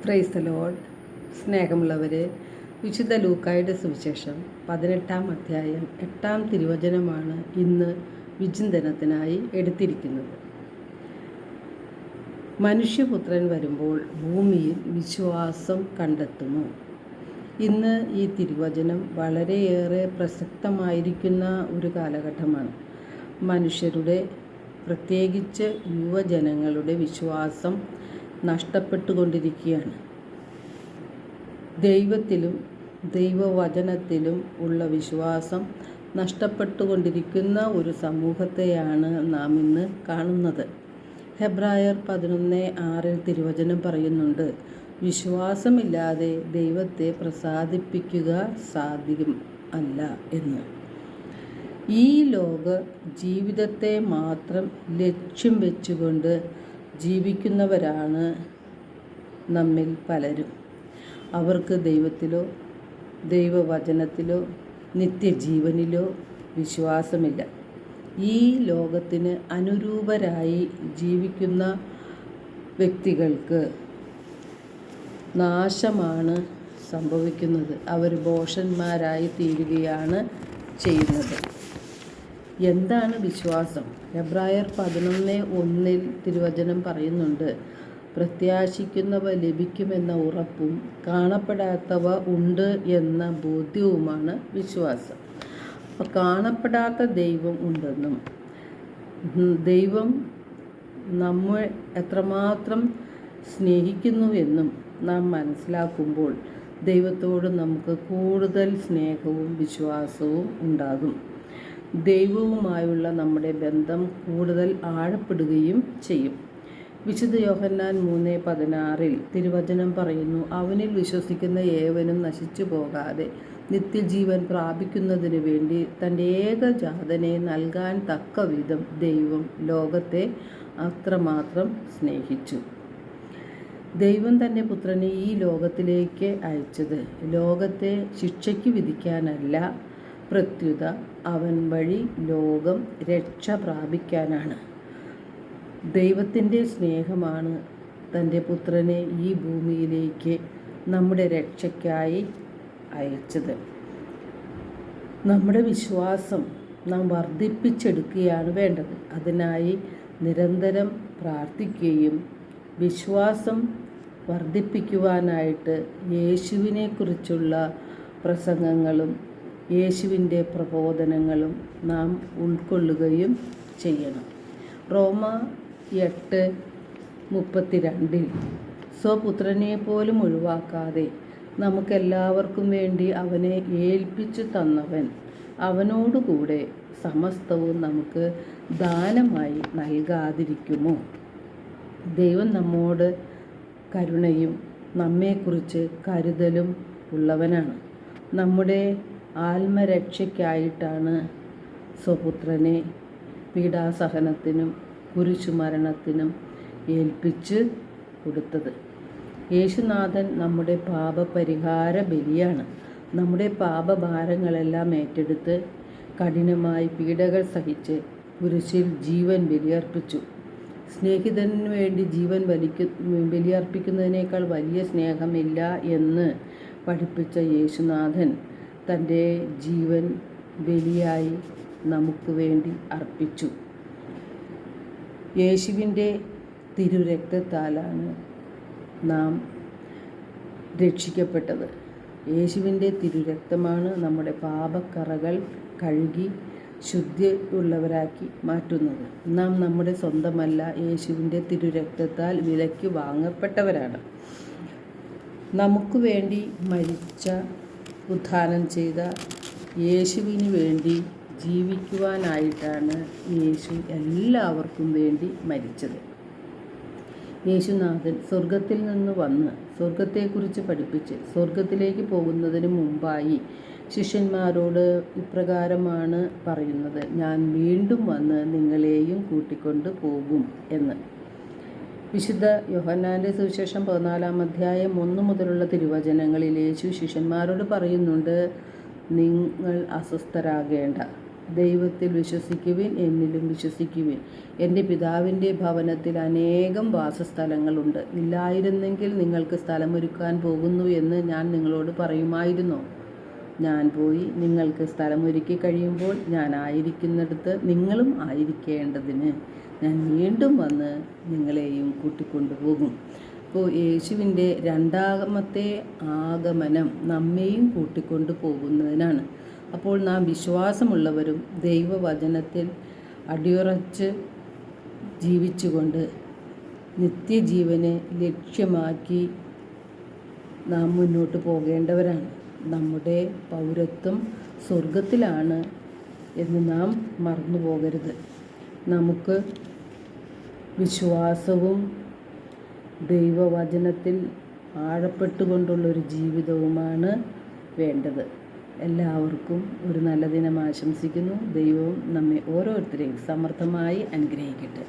Praise the Lord. സ്നേഹമുള്ളവരെ, വിശുദ്ധ ലൂക്കായുടെ സുവിശേഷം 18-ാം അധ്യായം 8-ാം തിരുവചനമാണ് ഇന്ന് വിചിന്തനത്തിനായി എടുത്തിരിക്കുന്നത്. മനുഷ്യപുത്രൻ വരുമ്പോൾ ഭൂമിയിൽ വിശ്വാസം കണ്ടെത്തുമോ? ഇന്ന് ഈ തിരുവചനം വളരെയേറെ പ്രസക്തമായിരിക്കുന്ന ഒരു കാലഘട്ടമാണ്. മനുഷ്യരുടെ, പ്രത്യേകിച്ച് യുവജനങ്ങളുടെ വിശ്വാസം നഷ്ടപ്പെട്ടുകൊണ്ടിരിക്കുകയാണ്. ദൈവത്തിലും ദൈവവചനത്തിലും ഉള്ള വിശ്വാസം നഷ്ടപ്പെട്ടുകൊണ്ടിരിക്കുന്ന ഒരു സമൂഹത്തെയാണ് നാം ഇന്ന് കാണുന്നത്. ഹെബ്രായർ 11:6 തിരുവചനം പറയുന്നുണ്ട്, വിശ്വാസമില്ലാതെ ദൈവത്തെ പ്രസാദിപ്പിക്കുക സാധ്യം അല്ല എന്ന്. ഈ ലോക ജീവിതത്തെ മാത്രം ലക്ഷ്യം വെച്ചുകൊണ്ട് ജീവിക്കുന്നവരാണ് നമ്മിൽ പലരും. അവർക്ക് ദൈവത്തിലോ ദൈവവചനത്തിലോ നിത്യജീവനിലോ വിശ്വാസമില്ല. ഈ ലോകത്തിന് അനുരൂപരായി ജീവിക്കുന്ന വ്യക്തികൾക്ക് നാശമാണ് സംഭവിക്കുന്നത്. അവർ ഭോഷന്മാരായി തീരുകയാണ് ചെയ്യുന്നത്. എന്താണ് വിശ്വാസം? ഹെബ്രായർ 11:1 തിരുവചനം പറയുന്നുണ്ട്, പ്രത്യാശിക്കുന്നവ ലഭിക്കുമെന്ന ഉറപ്പും കാണപ്പെടാത്തവ ഉണ്ട് എന്ന ബോധ്യവുമാണ് വിശ്വാസം. അപ്പോൾ കാണപ്പെടാത്ത ദൈവം ഉണ്ടെന്നും ദൈവം നമ്മെ എത്രമാത്രം സ്നേഹിക്കുന്നുവെന്നും നാം മനസ്സിലാക്കുമ്പോൾ ദൈവത്തോട് നമുക്ക് കൂടുതൽ സ്നേഹവും വിശ്വാസവും ഉണ്ടാകും. ദൈവവുമായുള്ള നമ്മുടെ ബന്ധം കൂടുതൽ ആഴപ്പെടുകയും ചെയ്യും. വിശുദ്ധ യോഹന്നാൻ 3:16 തിരുവചനം പറയുന്നു, അവനിൽ വിശ്വസിക്കുന്ന ഏവനും നശിച്ചു പോകാതെ നിത്യജീവൻ പ്രാപിക്കുന്നതിന് വേണ്ടി തൻ്റെ ഏകജാതനെ നൽകാൻ തക്കവിധം ദൈവം ലോകത്തെ അത്രമാത്രം സ്നേഹിച്ചു. ദൈവം തൻ്റെ പുത്രനെ ഈ ലോകത്തിലേക്ക് അയച്ചത് ലോകത്തെ ശിക്ഷയ്ക്ക് വിധിക്കാനല്ല, പ്രത്യുത അവൻ വഴി ലോകം രക്ഷ പ്രാപിക്കാനാണ്. ദൈവത്തിൻ്റെ സ്നേഹമാണ് തൻ്റെ പുത്രനെ ഈ ഭൂമിയിലേക്ക് നമ്മുടെ രക്ഷയ്ക്കായി അയച്ചത്. നമ്മുടെ വിശ്വാസം നാം വർദ്ധിപ്പിച്ചെടുക്കുകയാണ് വേണ്ടത്. അതിനായി നിരന്തരം പ്രാർത്ഥിക്കുകയും വിശ്വാസം വർദ്ധിപ്പിക്കുവാനായിട്ട് യേശുവിനെക്കുറിച്ചുള്ള പ്രസംഗങ്ങളും യേശുവിൻ്റെ പ്രബോധനങ്ങളും നാം ഉൾക്കൊള്ളുകയും ചെയ്യണം. റോമ 8:32 സ്വപുത്രനെ പോലും ഒഴിവാക്കാതെ നമുക്കെല്ലാവർക്കും വേണ്ടി അവനെ ഏൽപ്പിച്ചു തന്നവൻ അവനോടുകൂടെ സമസ്തവും നമുക്ക് ദാനമായി നൽകാതിരിക്കുമോ? ദൈവം നമ്മോട് കരുണയും നമ്മെക്കുറിച്ച് കരുതലും ഉള്ളവനാണ്. നമ്മുടെ ആത്മരക്ഷയ്ക്കായിട്ടാണ് സ്വപുത്രനെ പീഡാസഹനത്തിനും കുരിശുമരണത്തിനും ഏൽപ്പിച്ച് കൊടുത്തത്. യേശുനാഥൻ നമ്മുടെ പാപപരിഹാര ബലിയാണ്. നമ്മുടെ പാപഭാരങ്ങളെല്ലാം ഏറ്റെടുത്ത് കഠിനമായി പീഡകൾ സഹിച്ച് കുരിശിൽ ജീവൻ ബലിയർപ്പിച്ചു. സ്നേഹിതന് വേണ്ടി ജീവൻ ബലിയർപ്പിക്കുന്നതിനേക്കാൾ വലിയ സ്നേഹമില്ല എന്ന് പഠിപ്പിച്ച യേശുനാഥൻ തൻ്റെ ജീവൻ ബലിയായി നമുക്ക് വേണ്ടി അർപ്പിച്ചു. യേശുവിൻ്റെ തിരുരക്തത്താലാണ് നാം രക്ഷിക്കപ്പെട്ടത്. യേശുവിൻ്റെ തിരുരക്തമാണ് നമ്മുടെ പാപക്കറകൾ കഴുകി ശുദ്ധിയുള്ളവരാക്കി മാറ്റുന്നത്. നാം നമ്മുടെ സ്വന്തമല്ല, യേശുവിൻ്റെ തിരുരക്തത്താൽ വിലയ്ക്ക് വാങ്ങപ്പെട്ടവരാണ്. നമുക്ക് വേണ്ടി മരിച്ച, ഉത്ഥാനം ചെയ്ത യേശുവിന് വേണ്ടി ജീവിക്കുവാനായിട്ടാണ് യേശു എല്ലാവർക്കും വേണ്ടി മരിച്ചത്. യേശുനാഥൻ സ്വർഗത്തിൽ നിന്ന് വന്ന് സ്വർഗത്തെക്കുറിച്ച് പഠിപ്പിച്ച് സ്വർഗത്തിലേക്ക് പോകുന്നതിന് മുമ്പായി ശിഷ്യന്മാരോട് ഇപ്രകാരമാണ് പറയുന്നത്, ഞാൻ വീണ്ടും വന്ന് നിങ്ങളെയും കൂട്ടിക്കൊണ്ട് പോകും എന്ന്. വിശുദ്ധ യോഹന്നാൻ്റെ സുവിശേഷം 14-ാം അധ്യായം 1 മുതലുള്ള തിരുവചനങ്ങളിൽ യേശു ശിഷ്യന്മാരോട് പറയുന്നുണ്ട്, നിങ്ങൾ അസ്വസ്ഥരാകേണ്ട, ദൈവത്തിൽ വിശ്വസിക്കുവിൻ, എന്നിലും വിശ്വസിക്കുവിൻ. എൻ്റെ പിതാവിൻ്റെ ഭവനത്തിൽ അനേകം വാസസ്ഥലങ്ങളുണ്ട്. ഇല്ലായിരുന്നെങ്കിൽ നിങ്ങൾക്ക് സ്ഥലമൊരുക്കാൻ പോകുന്നു എന്ന് ഞാൻ നിങ്ങളോട് പറയുമായിരുന്നു. ഞാൻ പോയി നിങ്ങൾക്ക് സ്ഥലമൊരുക്കി കഴിയുമ്പോൾ ഞാൻ ആയിരിക്കുന്നിടത്ത് നിങ്ങളും ആയിരിക്കേണ്ടതിന് ഞാൻ വീണ്ടും വന്ന് നിങ്ങളെയും കൂട്ടിക്കൊണ്ടുപോകും. അപ്പോൾ യേശുവിൻ്റെ രണ്ടാമത്തെ ആഗമനം നമ്മെയും കൂട്ടിക്കൊണ്ടു പോകുന്നതിനാണ്. അപ്പോൾ നാം വിശ്വാസമുള്ളവരും ദൈവവചനത്തിൽ അടിയുറച്ച് ജീവിച്ചുകൊണ്ട് നിത്യജീവനെ ലക്ഷ്യമാക്കി നാം മുന്നോട്ട് പോകേണ്ടവരാണ്. നമ്മുടെ പൗരത്വം സ്വർഗത്തിലാണ് എന്ന് നാം മറന്നു പോകരുത്. നമുക്ക് വിശ്വാസവും ദൈവവചനത്തിൽ ആഴപ്പെട്ടുകൊണ്ടുള്ളൊരു ജീവിതവുമാണ് വേണ്ടത്. എല്ലാവർക്കും ഒരു നല്ല ദിനം ആശംസിക്കുന്നു. ദൈവവും നമ്മെ ഓരോരുത്തരെയും സമൃദ്ധമായി അനുഗ്രഹിക്കട്ടെ.